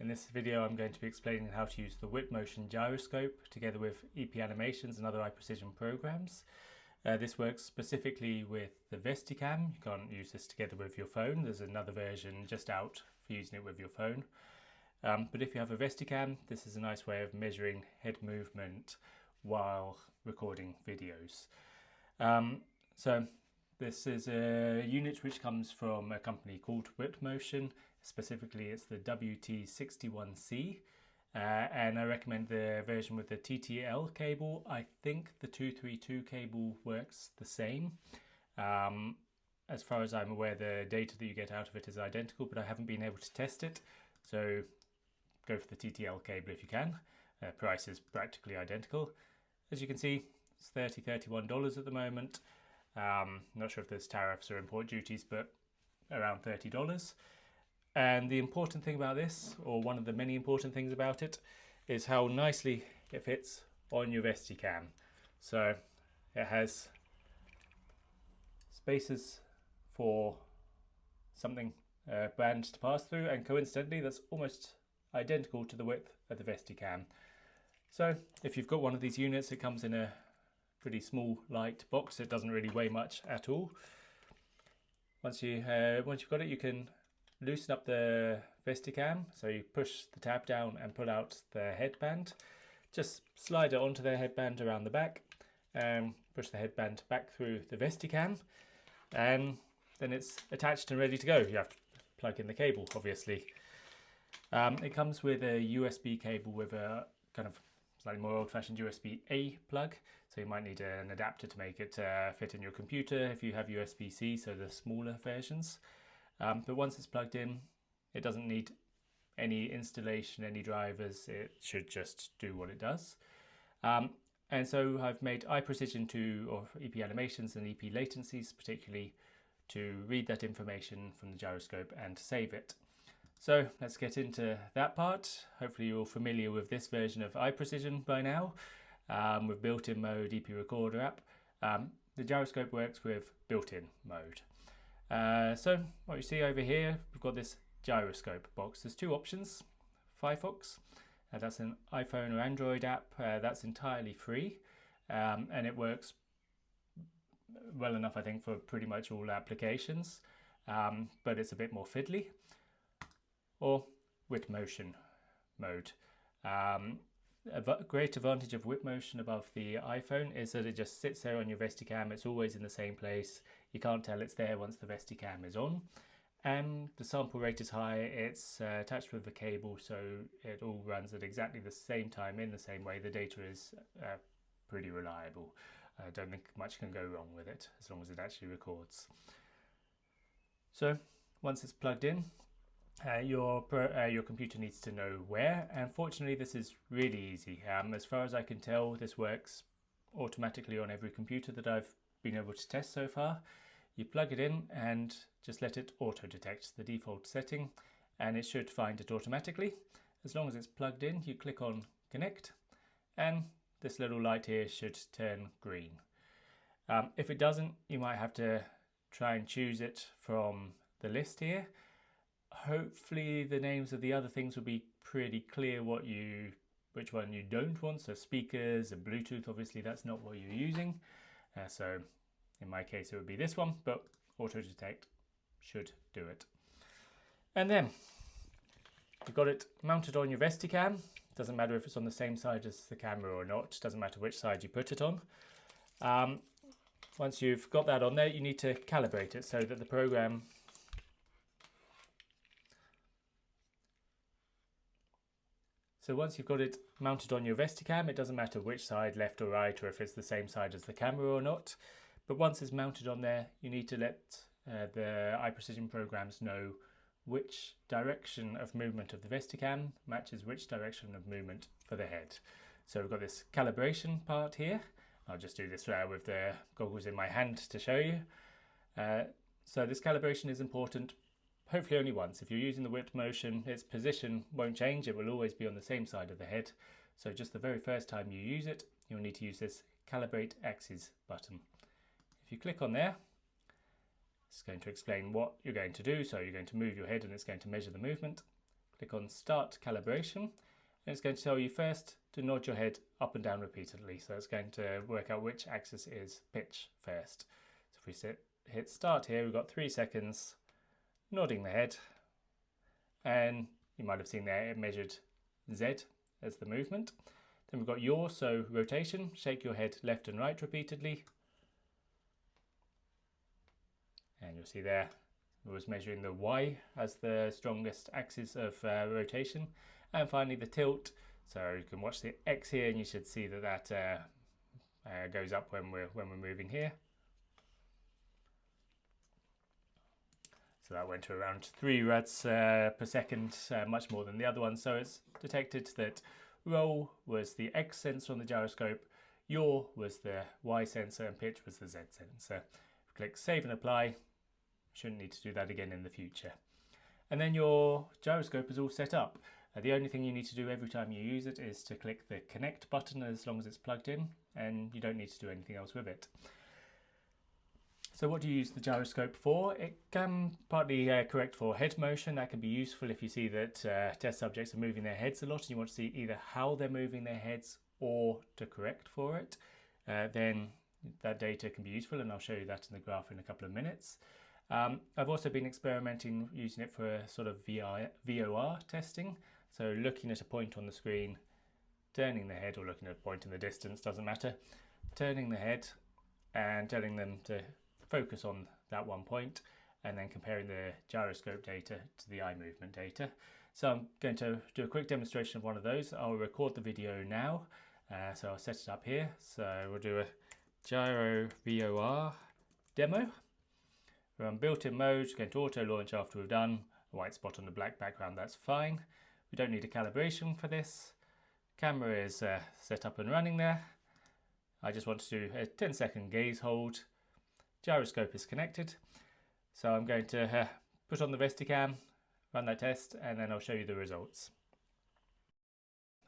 In this video I'm going to be explaining how to use the Witmotion Gyroscope together with EP animations and other eye precision programs. This works specifically with the Vesticam. You can't use this together with your phone. There's another version just out for using it with your phone. But if you have a Vesticam, this is a nice way of measuring head movement while recording videos. So this is a unit which comes from a company called Witmotion. Specifically, it's the WT61C. And I recommend the version with the TTL cable. I think the 232 cable works the same. As far as I'm aware, the data that you get out of it is identical, but I haven't been able to test it. So go for the TTL cable if you can. Price is practically identical. As you can see, it's $31 at the moment. Not sure if there's tariffs or import duties, but around $30. And the important thing about this, or one of the many important things about it, is how nicely it fits on your Vesticam. So it has spaces for something band to pass through, and coincidentally that's almost identical to the width of the Vesticam. So if you've got one of these units, it comes in a pretty small light box. It doesn't really weigh much at all. Once you've got it, you can loosen up the Vesticam. So you push the tab down and pull out the headband. Just slide it onto the headband around the back and push the headband back through the Vesticam, and then it's attached and ready to go. You have to plug in the cable, obviously. It comes with a USB cable with a kind of slightly more old-fashioned USB-A plug, so you might need an adapter to make it fit in your computer if you have USB-C, so the smaller versions. But once it's plugged in, it doesn't need any installation, any drivers. It should just do what it does. And so I've made eye precision or EP animations and EP latencies, particularly to read that information from the gyroscope and save it. So let's get into that part. Hopefully you're familiar with this version of eye precision by now, with built-in mode, EP recorder app. The gyroscope works with built-in mode. So what you see over here, we've got this gyroscope box. There's two options. Firefox, that's an iPhone or Android app. That's entirely free, and it works well enough, I think, for pretty much all applications, but it's a bit more fiddly. Or Witmotion mode. A great advantage of Witmotion above the iPhone is that it just sits there on your Vesticam. It's always in the same place. You can't tell it's there once the Vesticam is on. And the sample rate is high. It's attached with a cable, so it all runs at exactly the same time in the same way. The data is pretty reliable. I don't think much can go wrong with it as long as it actually records. So once it's plugged in, your computer needs to know where, and fortunately this is really easy. As far as I can tell, this works automatically on every computer that I've been able to test so far. You plug it in and just let it auto-detect, the default setting, and it should find it automatically. As long as it's plugged in, you click on connect, and this little light here should turn green. If it doesn't, you might have to try and choose it from the list here. Hopefully the names of the other things will be pretty clear which one you don't want. So speakers and Bluetooth, obviously that's not what you're using. So in my case it would be this one, but auto detect should do it. And then you've got it mounted on your Vesticam. Doesn't matter if it's on the same side as the camera or not. Doesn't matter which side you put it on. Once you've got that on there, you need to calibrate it so that the program So once you've got it mounted on your Vesticam, it doesn't matter which side, left or right, or if it's the same side as the camera or not. But once it's mounted on there, you need to let the eye precision programs know which direction of movement of the Vesticam matches which direction of movement for the head. So we've got this calibration part here. I'll just do this with the goggles in my hand to show you. So this calibration is important. Hopefully only once. If you're using the Witmotion, its position won't change. It will always be on the same side of the head. So just the very first time you use it, you'll need to use this Calibrate Axis button. If you click on there, it's going to explain what you're going to do. So you're going to move your head and it's going to measure the movement. click on Start Calibration, and it's going to tell you first to nod your head up and down repeatedly. So it's going to work out which axis is pitch first. So if we hit Start here, we've got 3 seconds nodding the head, and you might have seen there it measured Z as the movement. Then we've got yaw, so rotation, shake your head left and right repeatedly. And you'll see there it was measuring the Y as the strongest axis of rotation. And finally the tilt, so you can watch the X here and you should see that goes up when we're moving here. So that went to around 3 rads per second, much more than the other one. So it's detected that roll was the X sensor on the gyroscope, yaw was the Y sensor, and pitch was the Z sensor. Click Save and Apply. Shouldn't need to do that again in the future. And then your gyroscope is all set up. The only thing you need to do every time you use it is to click the Connect button as long as it's plugged in, and you don't need to do anything else with it. So what do you use the gyroscope for? It can partly correct for head motion. That can be useful if you see that test subjects are moving their heads a lot and you want to see either how they're moving their heads or to correct for it. Then that data can be useful, and I'll show you that in the graph in a couple of minutes. I've also been experimenting using it for sort of VOR testing. So looking at a point on the screen, turning the head, or looking at a point in the distance, doesn't matter, turning the head and telling them to focus on that one point, and then comparing the gyroscope data to the eye movement data. So I'm going to do a quick demonstration of one of those. I'll record the video now, so I'll set it up here. So we'll do a gyro VOR demo. We're on built-in mode, going to auto launch after we've done. A white spot on the black background, that's fine. We don't need a calibration for this. Camera is set up and running there. I just want to do a 10-second gaze hold. Gyroscope is connected. So I'm going to put on the Vesticam, run that test, and then I'll show you the results.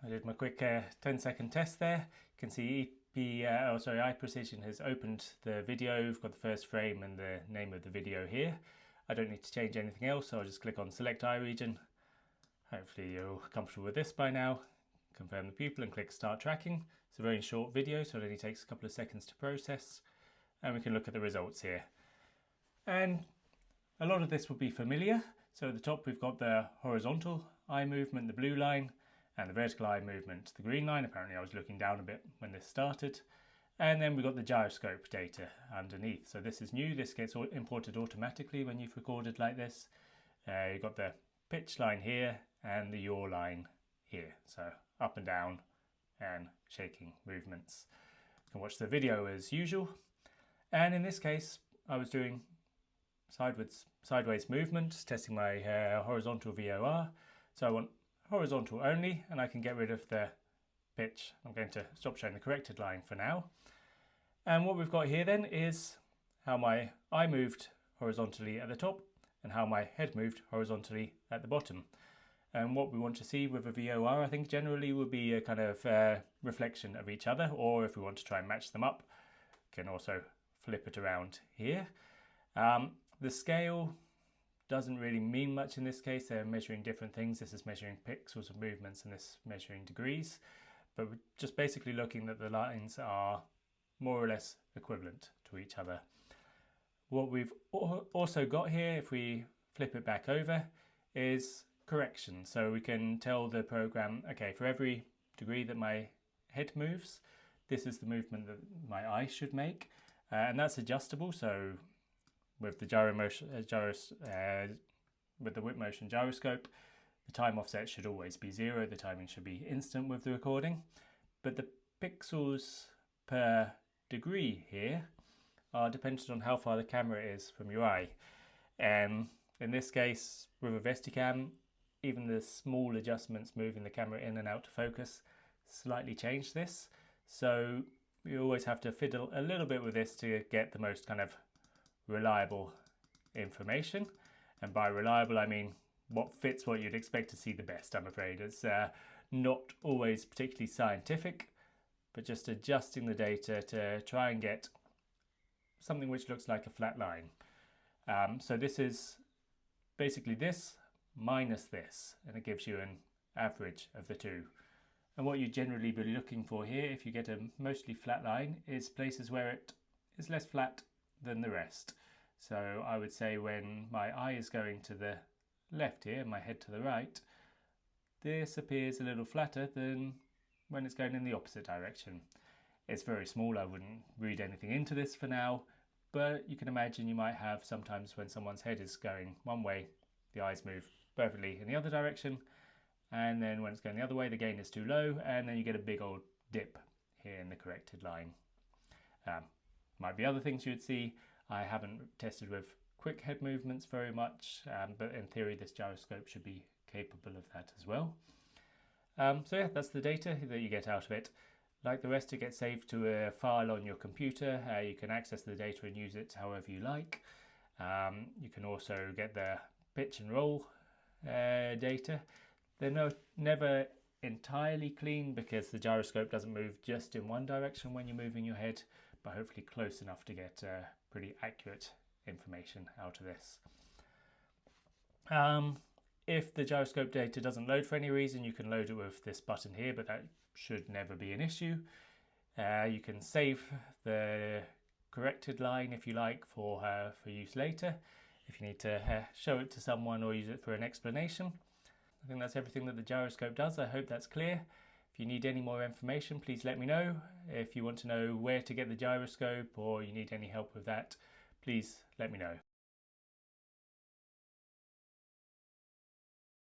I did my quick 10-second test there. You can see Eye Precision has opened the video. We've got the first frame and the name of the video here. I don't need to change anything else, so I'll just click on Select Eye Region. Hopefully you're all comfortable with this by now. Confirm the pupil and click Start Tracking. It's a very short video, so it only takes a couple of seconds to process. And we can look at the results here. And a lot of this will be familiar. So at the top we've got the horizontal eye movement, the blue line, and the vertical eye movement, the green line. Apparently I was looking down a bit when this started. And then we've got the gyroscope data underneath. So this is new, this gets imported automatically when you've recorded like this. You've got the pitch line here and the yaw line here. So up and down and shaking movements. You can watch the video as usual. And in this case, I was doing sideways movement, testing my horizontal VOR. So I want horizontal only, and I can get rid of the pitch. I'm going to stop showing the corrected line for now. And what we've got here then is how my eye moved horizontally at the top and how my head moved horizontally at the bottom. And what we want to see with a VOR, I think generally would be a kind of reflection of each other, or if we want to try and match them up, can also flip it around here. The scale doesn't really mean much in this case. They're measuring different things. This is measuring pixels of movements and this measuring degrees, but we're just basically looking that the lines are more or less equivalent to each other. What we've also got here, if we flip it back over, is correction. So we can tell the program, okay, for every degree that my head moves, this is the movement that my eye should make, and that's adjustable. So with the with the Witmotion gyroscope, the time offset should always be 0. The timing should be instant with the recording, but the pixels per degree here are dependent on how far the camera is from your eye. And in this case, with a Vesticam, even the small adjustments moving the camera in and out to focus slightly change this. So you always have to fiddle a little bit with this to get the most kind of reliable information. And by reliable, I mean what fits what you'd expect to see the best, I'm afraid. It's not always particularly scientific, but just adjusting the data to try and get something which looks like a flat line. So this is basically this minus this, and it gives you an average of the two. And what you generally be looking for here, if you get a mostly flat line, is places where it is less flat than the rest. So I would say when my eye is going to the left here, my head to the right, this appears a little flatter than when it's going in the opposite direction. It's very small, I wouldn't read anything into this for now, but you can imagine you might have sometimes when someone's head is going one way, the eyes move perfectly in the other direction, and then when it's going the other way, the gain is too low, and then you get a big old dip here in the corrected line. Might be other things you'd see. I haven't tested with quick head movements very much, but in theory this gyroscope should be capable of that as well. So yeah, that's the data that you get out of it. Like the rest, it gets saved to a file on your computer. You can access the data and use it however you like. You can also get the pitch and roll data. They're never entirely clean because the gyroscope doesn't move just in one direction when you're moving your head, but hopefully close enough to get pretty accurate information out of this. If the gyroscope data doesn't load for any reason, you can load it with this button here, but that should never be an issue. You can save the corrected line if you like for use later, if you need to show it to someone or use it for an explanation. I think that's everything that the gyroscope does. I hope that's clear. If you need any more information, please let me know. If you want to know where to get the gyroscope or you need any help with that, please let me know.